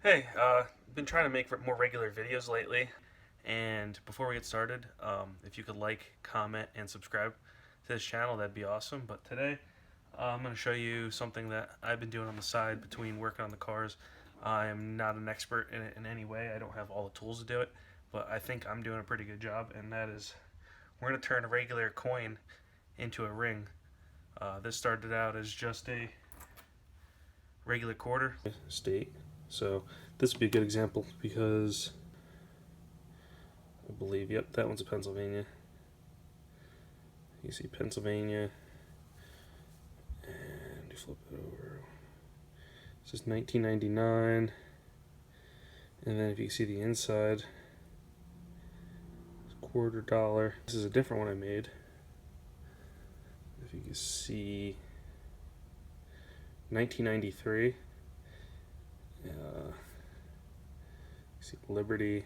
Hey, been trying to make more regular videos lately, and before we get started, if you could like, comment, and subscribe to this channel, that'd be awesome. But today, I'm going to show you something that I've been doing on the side between working on the cars. I am not an expert in it in any way. I don't have all the tools to do it, but I think I'm doing a pretty good job, and that is we're going to turn a regular coin into a ring. This started out as just a regular quarter state. So this would be a good example because I believe, yep, that one's a Pennsylvania. You see Pennsylvania, and you flip it over. This is 1999, and then if you see the inside, it's $quarter. This is a different one I made. If you can see, 1993. See Liberty.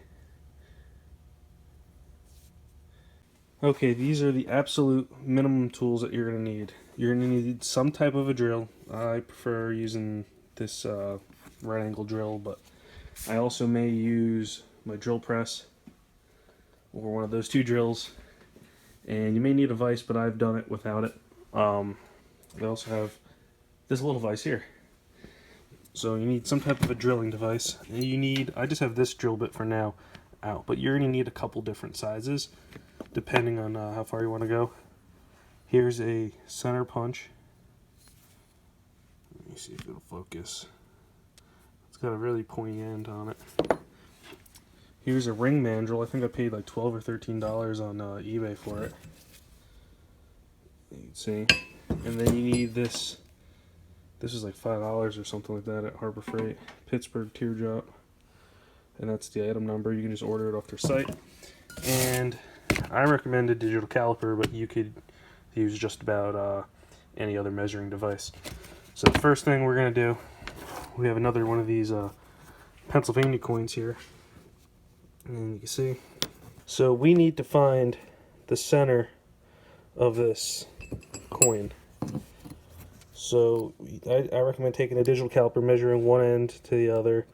Okay, these are the absolute minimum tools that you're going to need. You're going to need some type of a drill. I prefer using this right angle drill, but I also may use my drill press or one of those two drills. And you may need a vise, but I've done it without it. I also have this little vise here. So you need some type of a drilling device. And you need, I just have this drill bit for now out, but you're going to need a couple different sizes depending on how far you want to go. Here's a center punch. Let me see if it'll focus. It's got a really pointy end on it. Here's a ring mandrel. I think I paid like $12 or $13 on eBay for it. You can see. And then you need this. This is like $5 or something like that at Harbor Freight. Pittsburgh Teardrop. And that's the item number. You can just order it off their site. And I recommend a digital caliper, but you could use just about any other measuring device. So the first thing we're going to do, we have another one of these Pennsylvania coins here. And you can see. So we need to find the center of this coin. So I recommend taking a digital caliper, measuring one end to the other,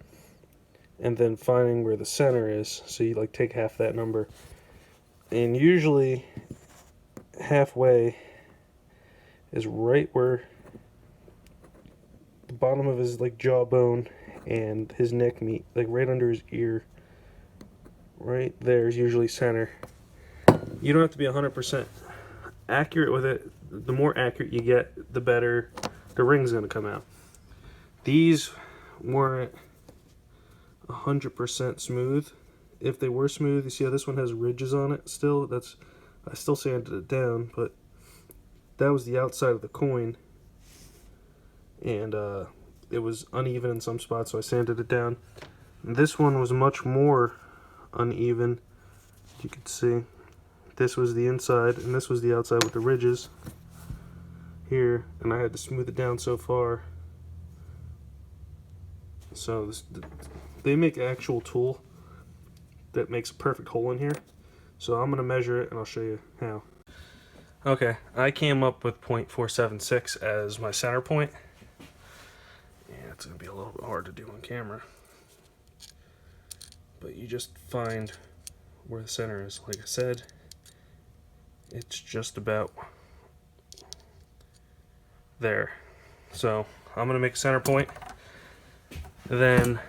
and then finding where the center is. So you like take half that number, and usually halfway is right where the bottom of his like jawbone and his neck meet, like right under his ear. Right there is usually center. You don't have to be 100% accurate with it. The more accurate you get, the better the ring's going to come out. These weren't 100% smooth. If they were smooth, you see how this one has ridges on it still? I still sanded it down, but that was the outside of the coin. And it was uneven in some spots, so I sanded it down. And this one was much more uneven. You can see this was the inside and this was the outside with the ridges here, and I had to smooth it down so far. So they make an actual tool that makes a perfect hole in here. So I'm going to measure it and I'll show you how. Okay, I came up with 0.476 as my center point. Yeah, it's going to be a little bit hard to do on camera. But you just find where the center is. Like I said, it's just about there. So I'm going to make a center point. Then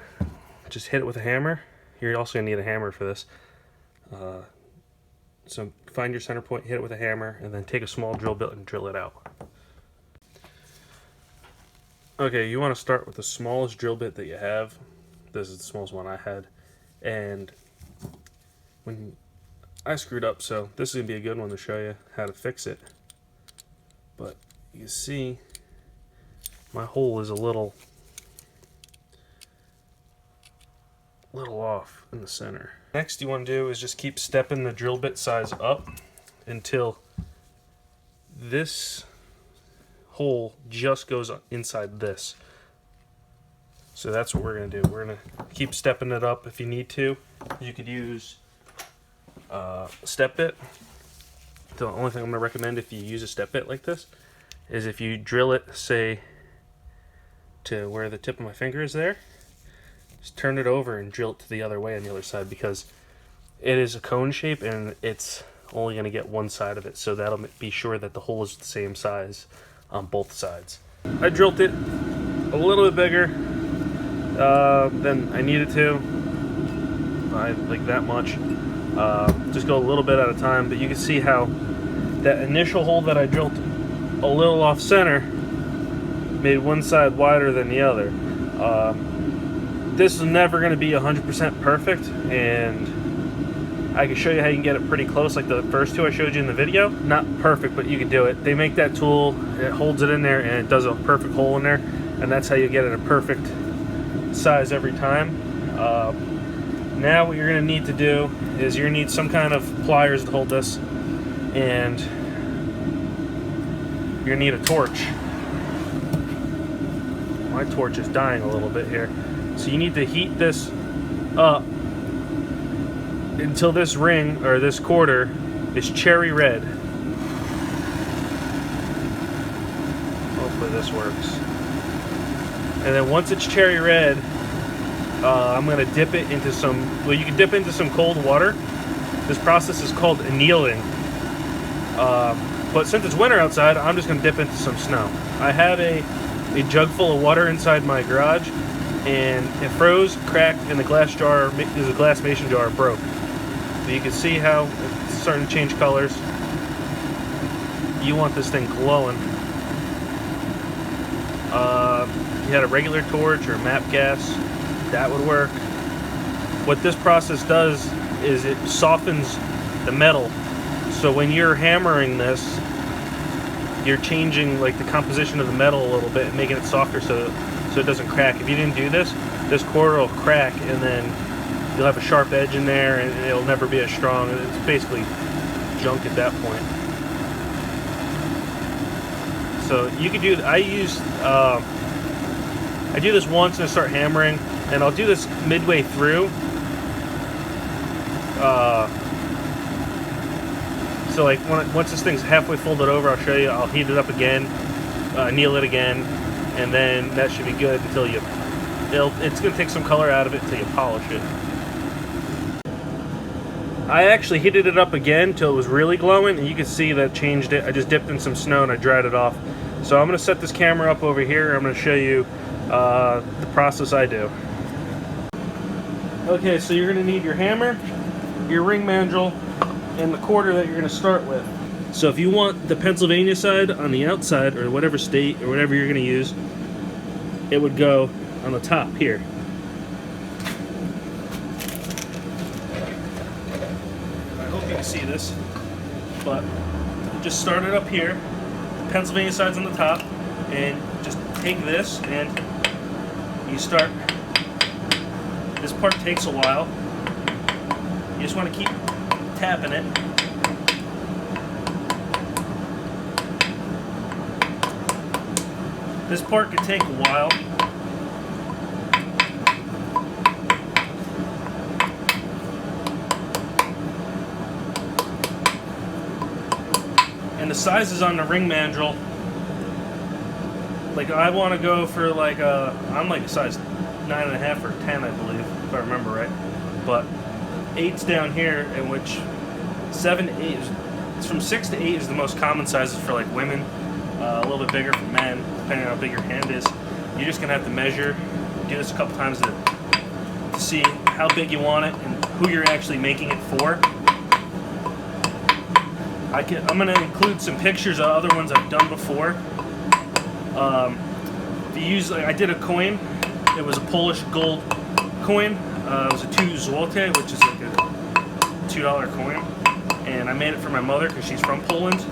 just hit it with a hammer. You're also going to need a hammer for this. So find your center point, hit it with a hammer, and then take a small drill bit and drill it out. Okay, you want to start with the smallest drill bit that you have. This is the smallest one I had. And when I screwed up, so this is going to be a good one to show you how to fix it. But you see, my hole is a little off in the center. Next you want to do is just keep stepping the drill bit size up until this hole just goes inside this. So that's what we're going to do. We're going to keep stepping it up. If you need to, you could use a step bit. The only thing I'm going to recommend if you use a step bit like this is if you drill it, say, to where the tip of my finger is there, just turn it over and drill it to the other way on the other side, because it is a cone shape and it's only going to get one side of it, so that'll be sure that the hole is the same size on both sides. I drilled it a little bit bigger than I needed to, by like that much. Just go a little bit at a time, but you can see how that initial hole that I drilled a little off center made one side wider than the other. This is never going to be 100% perfect, and I can show you how you can get it pretty close, like the first two I showed you in the video. Not perfect, but you can do it. They make that tool, it holds it in there, and it does a perfect hole in there, and that's how you get it a perfect size every time. Now what you're going to need to do is you're going to need some kind of pliers to hold this, and you're going to need a torch. My torch is dying a little bit here. So you need to heat this up until this ring, or this quarter, is cherry red. Hopefully this works. And then once it's cherry red, I'm going to dip it into some, well, you can dip into some cold water. This process is called annealing. But since it's winter outside, I'm just going to dip into some snow. I have a jug full of water inside my garage, and it froze, cracked, and the glass jar, there's a glass mason jar, broke. So you can see how it's starting to change colors. You want this thing glowing. You had a regular torch or MAP gas, that would work. What this process does is it softens the metal. So when you're hammering this, you're changing like the composition of the metal a little bit and making it softer so it doesn't crack. If you didn't do this, this quarter will crack, and then you'll have a sharp edge in there, and it'll never be as strong. It's basically junk at that point. So you could do. I do this once and I start hammering, and I'll do this midway through. So like once this thing's halfway folded over, I'll show you. I'll heat it up again, anneal it again, and then that should be good until you. It's going to take some color out of it until you polish it. I actually heated it up again till it was really glowing, and you can see that changed it. I just dipped in some snow and I dried it off. So I'm going to set this camera up over here. I'm going to show you the process I do. Okay, so you're going to need your hammer, your ring mandrel, and the quarter that you're going to start with. So if you want the Pennsylvania side on the outside, or whatever state or whatever you're going to use, it would go on the top here. I hope you can see this, but just start it up here. The Pennsylvania side's on the top, and just take this and you start. This part takes a while. You just want to keep tapping it. This part could take a while. And the sizes on the ring mandrel, like I want to go for like I'm like a size 9.5 or 10, I believe, if I remember right. But 8's down here, in which 7 to 8 is, it's from 6 to 8 is the most common sizes for like women. A little bit bigger for men, depending on how big your hand is. You're just gonna have to measure, do this a couple times to see how big you want it and who you're actually making it for. I'm gonna include some pictures of other ones I've done before. If you use, like, I did a coin. It was a Polish gold coin. It was a 2 złote, which is like a $2 coin, and I made it for my mother because she's from Poland.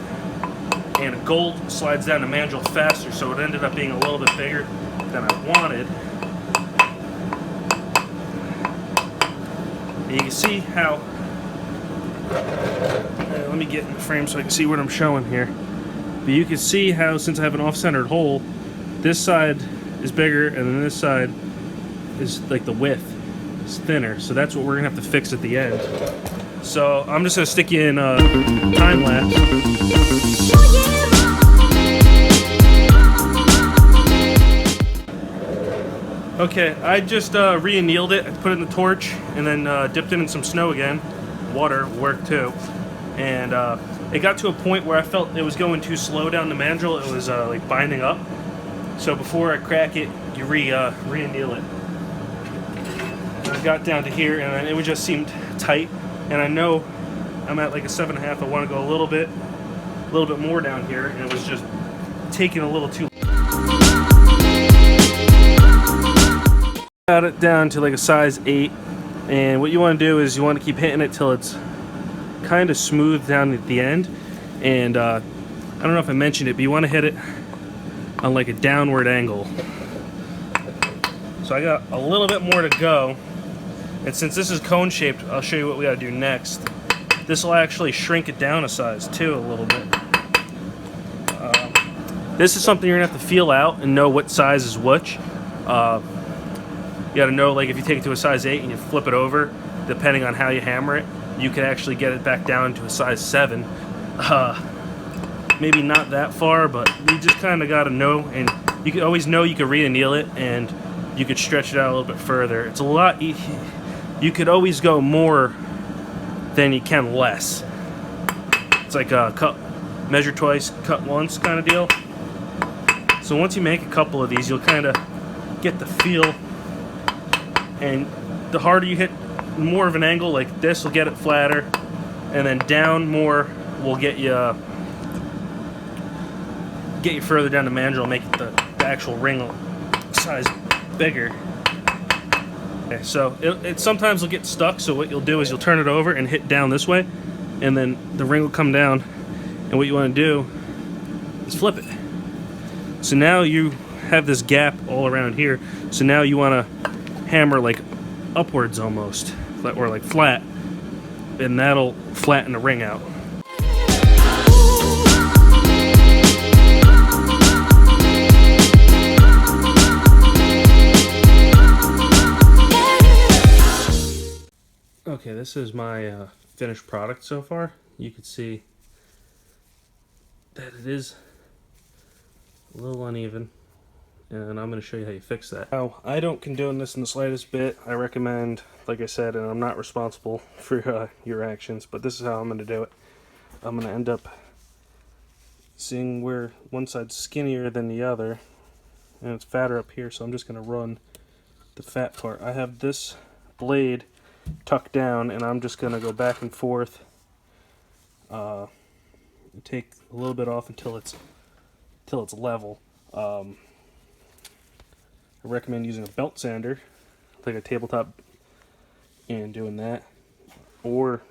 And gold slides down the mandrel faster, so it ended up being a little bit bigger than I wanted. And you can see how. Let me get in the frame so I can see what I'm showing here. But you can see how, since I have an off-centered hole, this side is bigger, and then this side is like the width is thinner. So that's what we're gonna have to fix at the end. So I'm just gonna stick you in time lapse. Okay, I just re-annealed it. I put it in the torch and then dipped it in some snow again. Water worked too. And it got to a point where I felt it was going too slow down the mandrel. It was like binding up. So before I crack it, you re-anneal it. And I got down to here and it just seemed tight. And I know I'm at like a 7.5. I want to go a little bit more down here, and it was just taking a little too. Got it down to like a size 8, and what you want to do is you want to keep hitting it till it's kind of smooth down at the end. And I don't know if I mentioned it, but you want to hit it on like a downward angle. So I got a little bit more to go, and since this is cone shaped, I'll show you what we got to do next. This will actually shrink it down a size too a little bit. This is something you're gonna have to feel out and know what size is which. You gotta know, like if you take it to a size 8 and you flip it over, depending on how you hammer it, you can actually get it back down to a size 7. Maybe not that far, but you just kind of gotta know, and you can always know you can re-anneal it and you could stretch it out a little bit further. It's a lot easier. You could always go more than you can less. It's like a cut, measure twice, cut once kind of deal. So once you make a couple of these, you'll kind of get the feel, and the harder you hit more of an angle like this will get it flatter, and then down more will get you further down the mandrel, make it the actual ring size bigger. Okay, so it sometimes will get stuck, so what you'll do is you'll turn it over and hit down this way, and then the ring will come down, and what you want to do is flip it. So now you have this gap all around here, so now you want to hammer like upwards almost, or like flat, and that'll flatten the ring out. Okay, this is my finished product so far. You can see that it is a little uneven, and I'm going to show you how you fix that. Now, I don't condone this in the slightest bit. I recommend, like I said, and I'm not responsible for your actions, but this is how I'm going to do it. I'm going to end up seeing where one side's skinnier than the other, and it's fatter up here, so I'm just going to run the fat part. I have this blade tucked down, and I'm just going to go back and forth, take a little bit off until it's level. I recommend using a belt sander, like a tabletop, and doing that. Or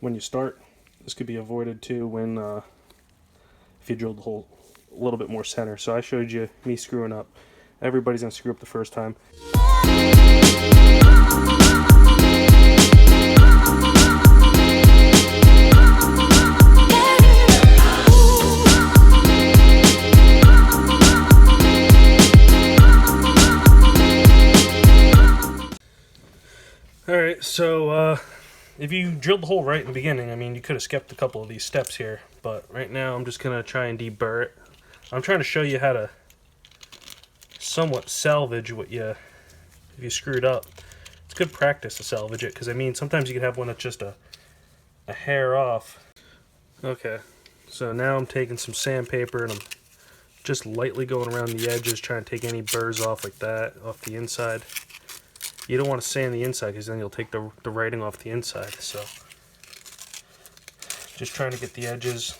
when you start, this could be avoided too when if you drilled the hole a little bit more center. So I showed you me screwing up. Everybody's gonna screw up the first time. Alright, so if you drilled the hole right in the beginning, I mean, you could have skipped a couple of these steps here, but right now I'm just going to try and deburr it. I'm trying to show you how to somewhat salvage what if you screwed up. It's good practice to salvage it, because I mean, sometimes you could have one that's just a hair off. Okay, so now I'm taking some sandpaper and I'm just lightly going around the edges, trying to take any burrs off like that, off the inside. You don't want to sand the inside, because then you'll take the writing off the inside. So just trying to get the edges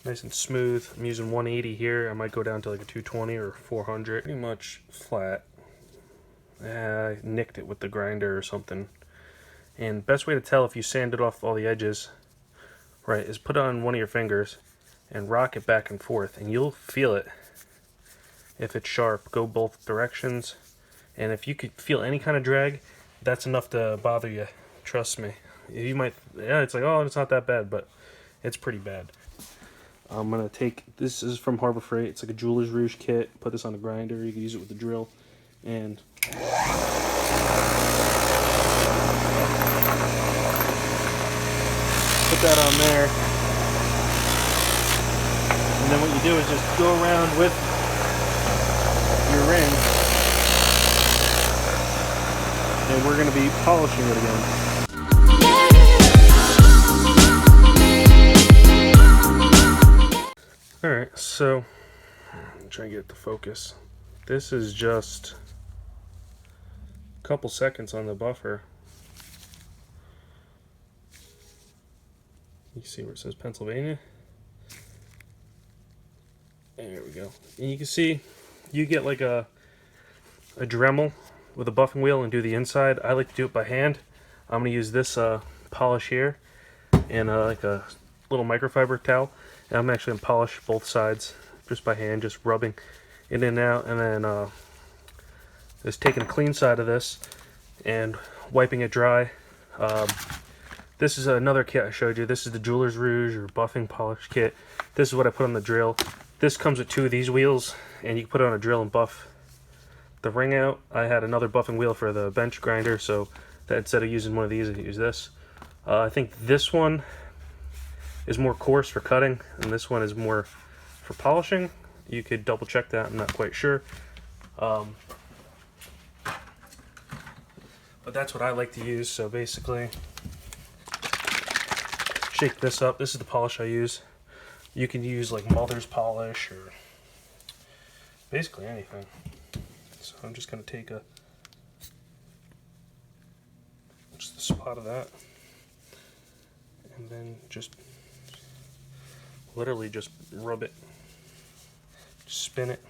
nice and smooth. I'm using 180 here. I might go down to like a 220 or 400. Pretty much flat. I nicked it with the grinder or something. And best way to tell if you sanded off all the edges right is put it on one of your fingers and rock it back and forth, and you'll feel it. If it's sharp, go both directions, and if you could feel any kind of drag, that's enough to bother you. Trust me. You might, yeah, it's like, oh, it's not that bad, but it's pretty bad. I'm gonna take, this is from Harbor Freight. It's like a Jeweler's Rouge kit. Put this on a grinder. You can use it with the drill, and put that on there. And then what you do is just go around with your ring, and we're going to be polishing it again. Alright, so I'm trying to get it to focus. This is just a couple seconds on the buffer. You see where it says Pennsylvania? There we go. And you can see you get like a Dremel with a buffing wheel and do the inside. I like to do it by hand. I'm going to use this polish here and like a little microfiber towel. And I'm actually going to polish both sides just by hand, just rubbing it in and out, and then just taking a clean side of this and wiping it dry. This is another kit I showed you. This is the Jeweler's Rouge or buffing polish kit. This is what I put on the drill. This comes with 2 of these wheels, and you can put it on a drill and buff the ring out. I had another buffing wheel for the bench grinder, so that instead of using one of these, I use this. I think this one is more coarse for cutting, and this one is more for polishing. You could double check that, I'm not quite sure. But that's what I like to use. So basically, shake this up. This is the polish I use. You can use like mother's polish or basically anything. So I'm just going to take just a spot of that, and then just literally just rub it, just spin it.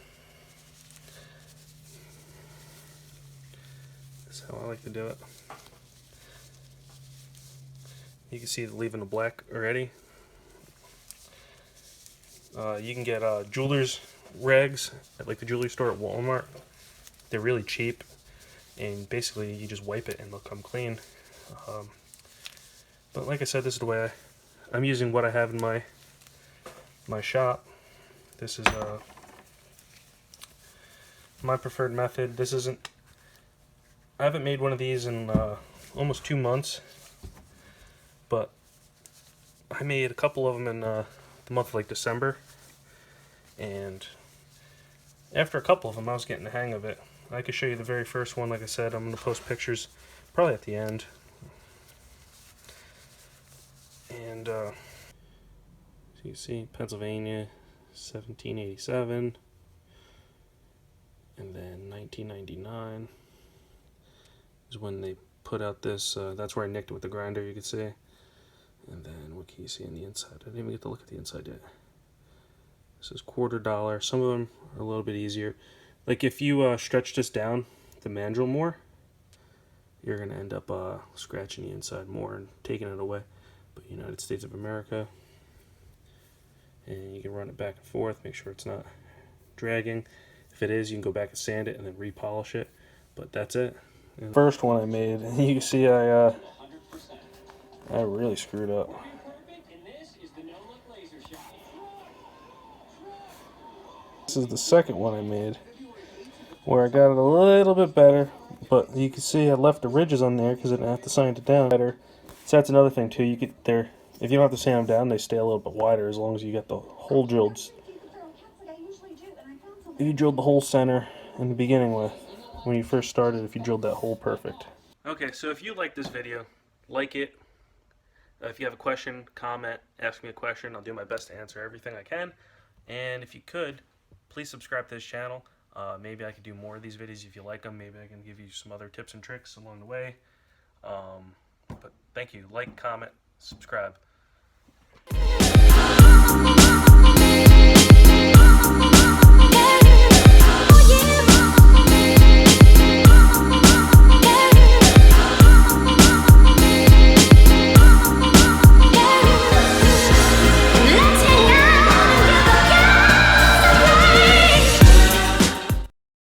That's how I like to do it. You can see it leaving the black already. You can get jeweler's rags at like the jewelry store at Walmart. They're really cheap, and basically you just wipe it and they'll come clean. But like I said, this is the way I'm using what I have in my shop. This is my preferred method. This isn't, I haven't made one of these in almost 2 months, but I made a couple of them in the month of like December, and after a couple of them I was getting the hang of it. I could show you the very first one. Like I said, I'm going to post pictures probably at the end. And so you see Pennsylvania 1787, and then 1999 is when they put out this, that's where I nicked it with the grinder, you can see. And then what can you see on the inside? I didn't even get to look at the inside yet. This is $quarter. Some of them are a little bit easier. Like if you stretch this down the mandrel more, you're going to end up scratching the inside more and taking it away. But United States of America, and you can run it back and forth, make sure it's not dragging. If it is, you can go back and sand it and then repolish it. But that's it. And first one I made, you can see I really screwed up. This is the second one I made, where I got it a little bit better, but you can see I left the ridges on there because I didn't have to sand it down better. So that's another thing too. You get there, if you don't have to sand them down, they stay a little bit wider as long as you got the hole drilled. You drilled the whole center in the beginning with when you first started. If you drilled that hole perfect. Okay, so if you like this video, like it. If you have a question, comment, ask me a question. I'll do my best to answer everything I can. And if you could, please subscribe to this channel. Maybe I could do more of these videos if you like them. Maybe I can give you some other tips and tricks along the way. But thank you. Like, comment, subscribe.